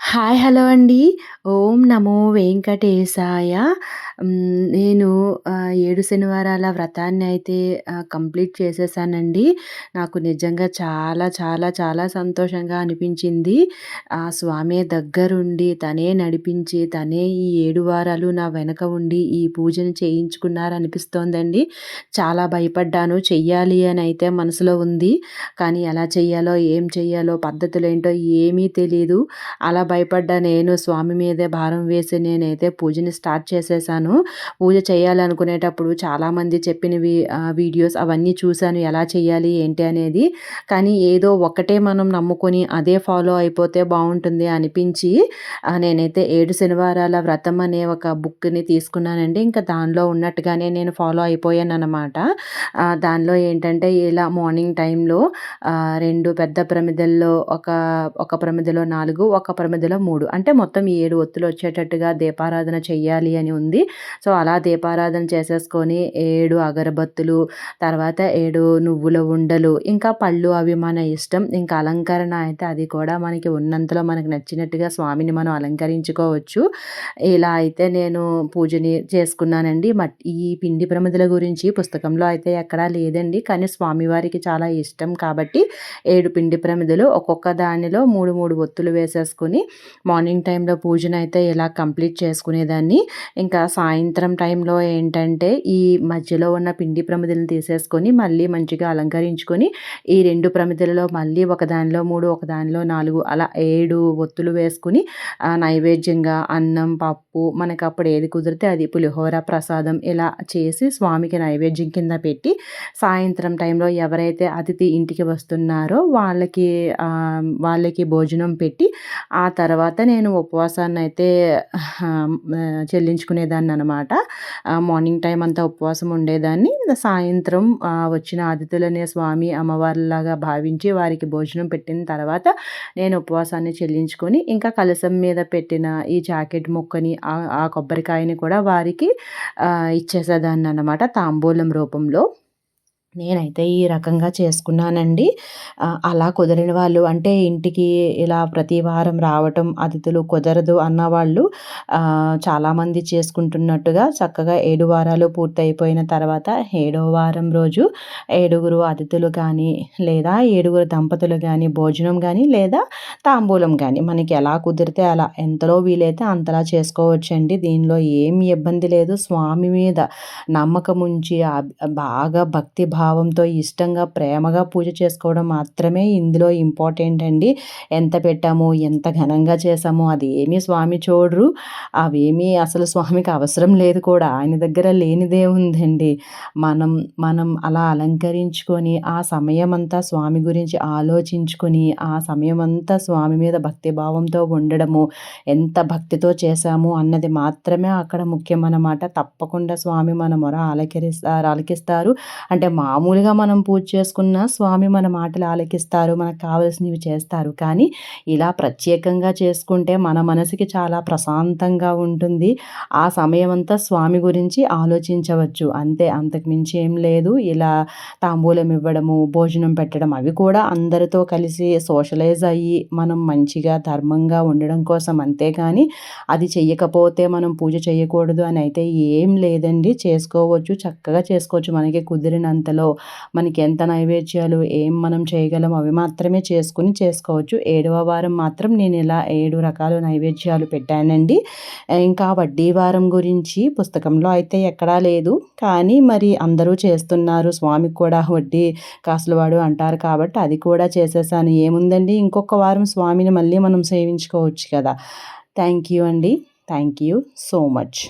Hi. Hello అండి. ఓం నమో వెంకటేశాయ. నేను 7 శనివారాల వ్రతాన్నయితే complete చేసేసానండి. నాకు నిజంగా చాలా చాలా చాలా సంతోషంగా అనిపించింది. ఆ స్వామే దగ్గరుండి, తనే నడిపించి, తనే ఈ 7 వారాలు నా వెనక ఉండి ఈ పూజను చేయించుకున్నారనిపిస్తోందండి. చాలా భయపడ్డాను. చెయ్యాలి అనయితే మనసులో ఉంది. కానీ ఎలా చెయ్యాలో, ఏం చెయ్యాలో, పద్ధతులేంటో ఏమీ తెలీదు. అలా భయపడ్డ నేను స్వామి మీదే భారం వేసి నేనైతే పూజని స్టార్ట్ చేసేసాను. పూజ చేయాలనుకునేటప్పుడు చాలామంది చెప్పినవి వీడియోస్ అవన్నీ చూశాను. ఎలా చేయాలి ఏంటి అనేది. కానీ ఏదో ఒకటే మనం నమ్ముకొని అదే ఫాలో అయిపోతే బావుంటుంది అనిపించి నేనైతే 7 శనివారాల వ్రతం అనే ఒక బుక్‌ని తీసుకున్నానండి. ఇంకా దానిలో ఉన్నట్టుగానే నేను ఫాలో అయిపోయాననమాట. దానిలో ఏంటంటే ఇలా మార్నింగ్ టైంలో 2 పెద్ద ప్రమిదల్లో ఒక ప్రమిదలో 4, ఒక ప్రమిదలో 3 అంటే మొత్తం 7 ఒత్తులు వచ్చేటట్టుగా దీపారాధన చెయ్యాలి అని ఉంది. సో, అలా దీపారాధన చేసేసుకొని 7 అగరబత్తులు, తర్వాత 7 నువ్వుల ఉండలు, ఇంకా పళ్ళు అవి మన ఇష్టం. ఇంకా అలంకరణ అయితే అది కూడా మనకి ఉన్నంతలో మనకు నచ్చినట్టుగా స్వామిని మనం అలంకరించుకోవచ్చు. ఇలా అయితే నేను పూజని చేసుకున్నానండి. ఈ పిండి ప్రమిదల గురించి పుస్తకంలో అయితే ఎక్కడా లేదండి. కానీ స్వామివారికి చాలా ఇష్టం కాబట్టి 7 పిండి ప్రమిదలు ఒక్కొక్క దానిలో 3, 3 ఒత్తులు వేసేసుకొని మార్నింగ్ టైంలో పూజనైతే ఇలా కంప్లీట్ చేసుకునేదాన్ని. ఇంకా సాయంత్రం టైంలో ఏంటంటే ఈ మధ్యలో ఉన్న పిండి ప్రమిదలను తీసేసుకొని మళ్ళీ మంచిగా అలంకరించుకొని ఈ 2 ప్రమిదలలో మళ్ళీ ఒక దానిలో 3, ఒక దానిలో 4 అలా 7 ఒత్తులు వేసుకుని నైవేద్యంగా అన్నం, పప్పు మనకప్పుడు ఏది కుదిరితే అది పులిహోర, ప్రసాదం ఇలా చేసి స్వామికి నైవేద్యం కింద పెట్టి సాయంత్రం టైంలో ఎవరైతే అతిథి ఇంటికి వస్తున్నారో వాళ్ళకి భోజనం పెట్టి ఆ తర్వాత నేను ఉపవాసాన్నయితే చెల్లించుకునేదాన్ననమాట. మార్నింగ్ టైం అంతా ఉపవాసం ఉండేదాన్ని. సాయంత్రం వచ్చిన అతిథులనే స్వామి అమ్మవార్లాగా భావించి వారికి భోజనం పెట్టిన తర్వాత నేను ఉపవాసాన్ని చెల్లించుకొని ఇంకా కలశం మీద పెట్టిన ఈ జాకెట్ ముక్కని ఆ కొబ్బరికాయని కూడా వారికి ఇచ్చేసేదాన్ననమాట తాంబూలం రూపంలో. నేనైతే ఈ రకంగా చేసుకున్నానండి. అలా కుదరని వాళ్ళు అంటే ఇంటికి ఇలా ప్రతి వారం రావటం అతిథులు కుదరదు అన్నవాళ్ళు చాలామంది చేసుకుంటున్నట్టుగా చక్కగా 7 వారాలు పూర్తయిపోయిన తర్వాత 7వ వారం రోజు 7గురు అతిథులు కానీ లేదా 7గురు దంపతులు కానీ భోజనం కానీ లేదా తాంబూలం కానీ మనకి ఎలా కుదిరితే అలా ఎంతలో వీలైతే అంతలా చేసుకోవచ్చండి. దీనిలో ఏమి ఇబ్బంది లేదు. స్వామి మీద నమ్మకం ఉంచి బాగా భక్తి భావంతో ఇష్టంగా ప్రేమగా పూజ చేసుకోవడం మాత్రమే ఇందులో ఇంపార్టెంట్ అండి. ఎంత పెట్టాము ఎంత ఘనంగా చేసామో అది ఏమీ స్వామి చూడరు. అవేమీ అసలు స్వామికి అవసరం లేదు కూడా. ఆయన దగ్గర లేనిదే ఉందండి. మనం అలా అలంకరించుకొని ఆ సమయం అంతా స్వామి గురించి ఆలోచించుకొని ఆ సమయం అంతా స్వామి మీద భక్తి భావంతో ఉండడము ఎంత భక్తితో చేశాము అన్నది మాత్రమే అక్కడ ముఖ్యం అన్నమాట. తప్పకుండా స్వామి మన మొర ఆలకిస్తారు. అంటే మామూలుగా మనం పూజ చేసుకున్న స్వామి మన మాటలు ఆలకిస్తారు. మనకు కావాల్సినవి చేస్తారు. కానీ ఇలా ప్రత్యేకంగా చేసుకుంటే మన మనసుకి చాలా ప్రశాంతంగా ఉంటుంది. ఆ సమయం అంతా స్వామి గురించి ఆలోచించవచ్చు. అంతే, అంతకు మించి ఏం లేదు. ఇలా తాంబూలం ఇవ్వడము, భోజనం పెట్టడం అవి కూడా అందరితో కలిసి సోషలైజ్ అయ్యి మనం మంచిగా ధర్మంగా ఉండడం కోసం. అంతేగాని అది చెయ్యకపోతే మనం పూజ చేయకూడదు అని అయితే ఏం లేదండి. చేసుకోవచ్చు, చక్కగా చేసుకోవచ్చు. మనకి కుదిరినంతలో మనకి ఎంత నైవేద్యాలు ఏం మనం చేయగలం అవి మాత్రమే చేసుకోవచ్చు. 7వ వారం మాత్రం నేను ఇలా 7 రకాల నైవేద్యాలు పెట్టానండి. ఇంకా వడ్డీ వారం గురించి పుస్తకంలో అయితే ఎక్కడా లేదు. కానీ మరి అందరూ చేస్తున్నారు. స్వామికి కూడా వడ్డీ కాసులవాడు అంటారు కాబట్టి అది కూడా చేసేసాను. ఏముందండి, ఇంకొక వారం స్వామిని మళ్ళీ మనం సేవించుకోవచ్చు కదా. థ్యాంక్ యూ అండి. Thank you so much.